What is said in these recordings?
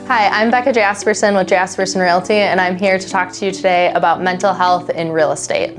Hi, I'm Bekah Jasperson with Jasperson Realty, and I'm here to talk to you today about mental health in real estate.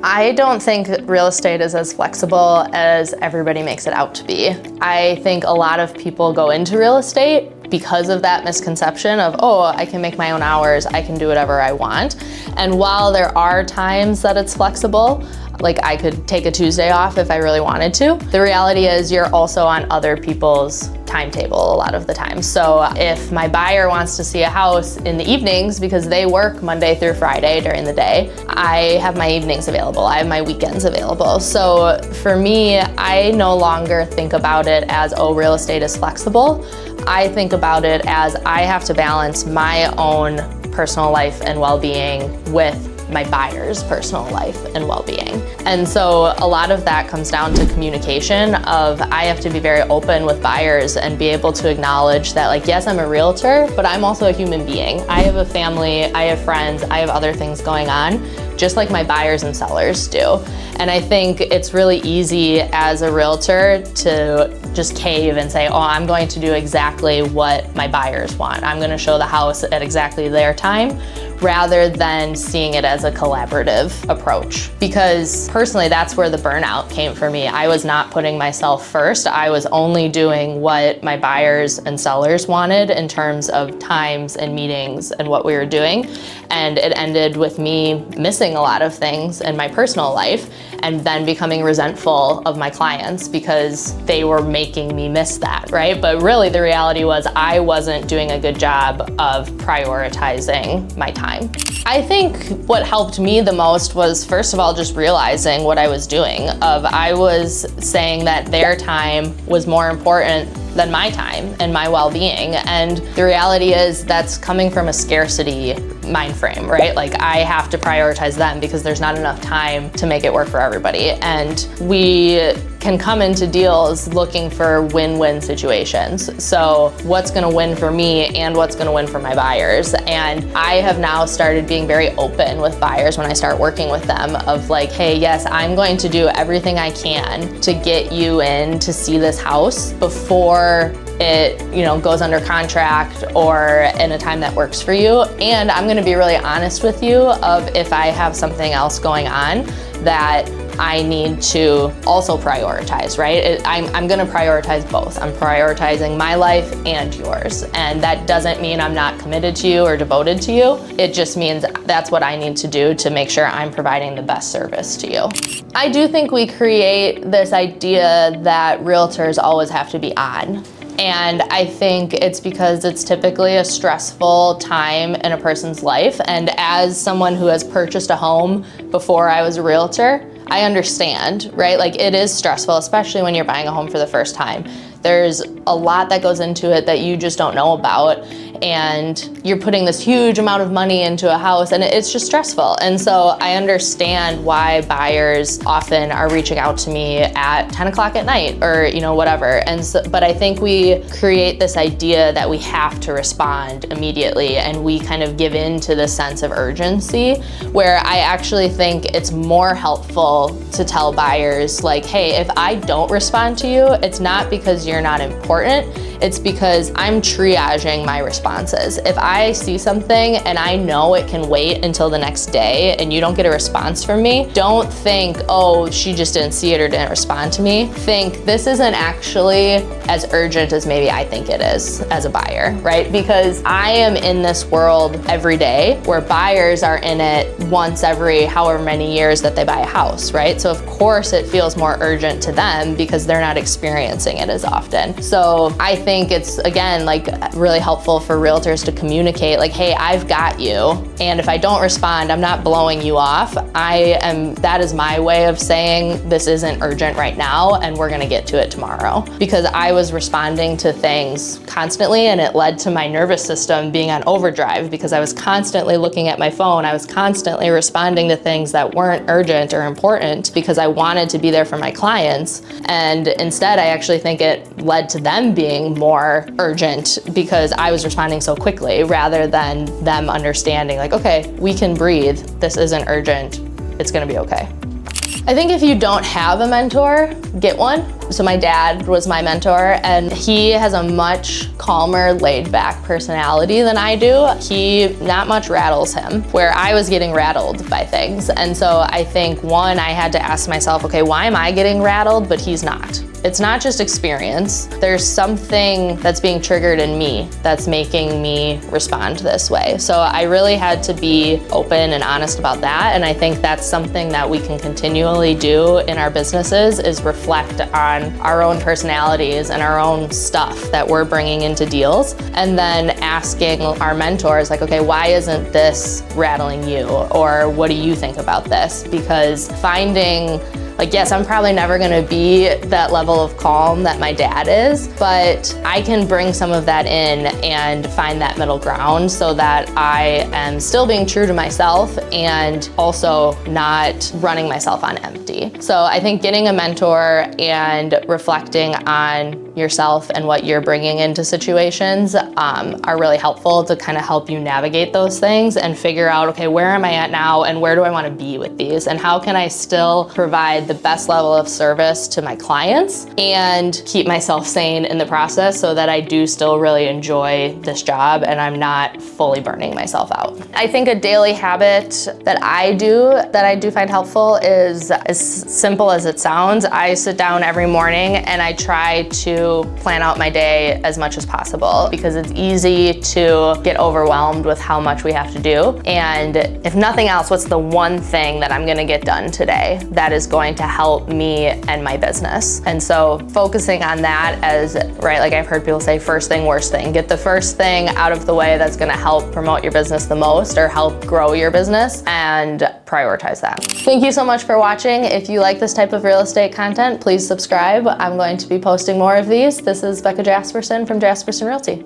I don't think real estate is as flexible as everybody makes it out to be. I think a lot of people go into real estate because of that misconception of, oh, I can make my own hours, I can do whatever I want. And while there are times that it's flexible, like I could take a Tuesday off if I really wanted to, the reality is you're also on other people's timetable a lot of the time. So if my buyer wants to see a house in the evenings because they work Monday through Friday during the day, I have my evenings available, I have my weekends available. So for me, I no longer think about it as, oh, real estate is flexible. I think about it as I have to balance my own personal life and well-being with my buyer's personal life and well-being. And so a lot of that comes down to communication of I have to be very open with buyers and be able to acknowledge that, like, yes, I'm a realtor, but I'm also a human being. I have a family, I have friends, I have other things going on, just like my buyers and sellers do. And I think it's really easy as a realtor to just cave and say, oh, I'm going to do exactly what my buyers want. I'm going to show the house at exactly their time, rather than seeing it as a collaborative approach. Because personally, that's where the burnout came for me. I was not putting myself first. I was only doing what my buyers and sellers wanted in terms of times and meetings and what we were doing. And it ended with me missing a lot of things in my personal life and then becoming resentful of my clients because they were making me miss that, right? But really the reality was I wasn't doing a good job of prioritizing my time. I think what helped me the most was, first of all, just realizing what I was doing. I was saying that their time was more important than my time and my well-being. And the reality is that's coming from a scarcity mind frame, right? Like I have to prioritize them because there's not enough time to make it work for everybody. And we can come into deals looking for win-win situations. So what's gonna win for me and what's gonna win for my buyers? And I have now started being very open with buyers when I start working with them of like, hey, yes, I'm going to do everything I can to get you in to see this house before it, goes under contract or in a time that works for you. And I'm gonna be really honest with you of if I have something else going on that I need to also prioritize, right? I'm gonna prioritize both. I'm prioritizing my life and yours. And that doesn't mean I'm not committed to you or devoted to you. It just means that's what I need to do to make sure I'm providing the best service to you. I do think we create this idea that realtors always have to be on. And I think it's because it's typically a stressful time in a person's life. And as someone who has purchased a home before I was a realtor, I understand, right? Like it is stressful, especially when you're buying a home for the first time. There's a lot that goes into it that you just don't know about. And you're putting this huge amount of money into a house and it's just stressful. And so I understand why buyers often are reaching out to me at 10 o'clock at night or, whatever. And so, but I think we create this idea that we have to respond immediately and we kind of give in to this sense of urgency where I actually think it's more helpful to tell buyers like, hey, if I don't respond to you, it's not because you're not important, it's because I'm triaging my responses. If I see something and I know it can wait until the next day and you don't get a response from me, don't think, oh, she just didn't see it or didn't respond to me. Think this isn't actually as urgent as maybe I think it is as a buyer, right? Because I am in this world every day where buyers are in it once every however many years that they buy a house, right? So of course it feels more urgent to them because they're not experiencing it as often. So I think it's, again, like really helpful for realtors to communicate like, hey, I've got you. And if I don't respond, I'm not blowing you off. That is my way of saying this isn't urgent right now and we're gonna get to it tomorrow. Because I was responding to things constantly and it led to my nervous system being on overdrive because I was constantly looking at my phone. I was constantly responding to things that weren't urgent or important because I wanted to be there for my clients. And instead, I actually think it led to them being more urgent because I was responding so quickly rather than them understanding like, okay, we can breathe. This isn't urgent. It's gonna be okay. I think if you don't have a mentor, get one. So my dad was my mentor, and he has a much calmer, laid back personality than I do. Not much rattles him, where I was getting rattled by things. And so I think, one, I had to ask myself, okay, why am I getting rattled, but he's not? It's not just experience. There's something that's being triggered in me that's making me respond this way. So I really had to be open and honest about that. And I think that's something that we can continually do in our businesses, is reflect on our own personalities and our own stuff that we're bringing into deals. And then asking our mentors, like, okay, why isn't this rattling you? Or what do you think about this? Because finding, like, yes, I'm probably never gonna be that level of calm that my dad is, but I can bring some of that in and find that middle ground so that I am still being true to myself and also not running myself on empty. So I think getting a mentor and reflecting on yourself and what you're bringing into situations are really helpful to kind of help you navigate those things and figure out, okay, where am I at now and where do I want to be with these, and how can I still provide the best level of service to my clients and keep myself sane in the process so that I do still really enjoy this job and I'm not fully burning myself out. I think a daily habit that I do find helpful is as simple as it sounds. I sit down every morning and I try to plan out my day as much as possible, because it's easy to get overwhelmed with how much we have to do. And if nothing else, what's the one thing that I'm gonna get done today that is going to help me and my business? And so focusing on that as, right, like I've heard people say, first thing, worst thing. Get the first thing out of the way that's gonna help promote your business the most or help grow your business, and prioritize that. Thank you so much for watching. If you like this type of real estate content, please subscribe. I'm going to be posting more of these. This is Bekah Jasperson from Jasperson Realty.